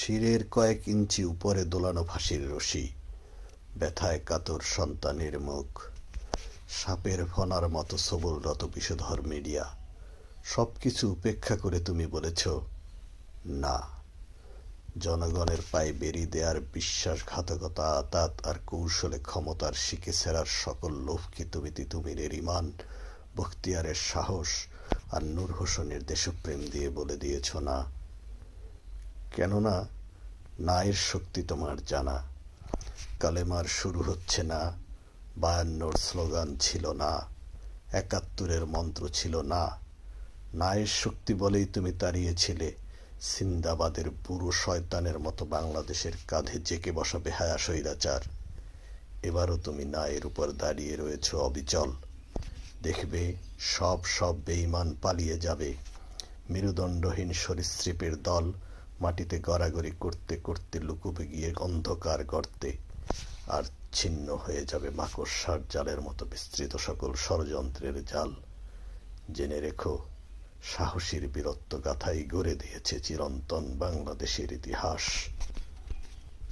শিরের কয়েক ইঞ্চি উপরে দোলানো ফাঁসির রশি, ব্যথায় কাতর সন্তানের মুখ, সাপের ফণার মতো সবলরত বিষধর মিডিয়া, সবকিছু উপেক্ষা করে তুমি বলেছ না। জনগণের পায়ে বেরি দেয়ার বিশ্বাসঘাতকতা, আতাত আর কৌশলে ক্ষমতার শিকে ছেঁড়ার সকল লোভকে তুমি তিতুমিরের ইমান, বখতিয়ারের সাহস আর নূর হোসেনের দেশপ্রেম দিয়ে বলে দিয়েছ না। কেননা নায়ের শক্তি তোমার জানা। কালেমার শুরু হচ্ছে না, 52-র স্লোগান ছিল না, 71-এর মন্ত্র ছিল না। নায়ের শক্তি বলেই তুমি তাড়িয়েছিলে সিন্দাবাদের বুড়ো শয়তানের মতো বাংলাদেশের কাঁধে জেঁকে বসা বেহায়া স্বৈরাচার। এবারও তুমি নায়ের উপর দাঁড়িয়ে রয়েছ অবিচল। দেখবে সব বেঈমান পালিয়ে যাবে। মেরুদণ্ডহীন সরীসৃপের দল মাটিতে গড়াগড়ি করতে করতে লুকুবে গিয়ে অন্ধকার গর্তে, আর ছিন্ন হয়ে যাবে মাকড়সার জালের মতো বিস্তৃত সকল ষড়যন্ত্রের জাল। জেনে রেখো, সাহসীর বীরত্ব গাথাই গড়ে দিয়েছে চিরন্তন বাংলাদেশের ইতিহাস।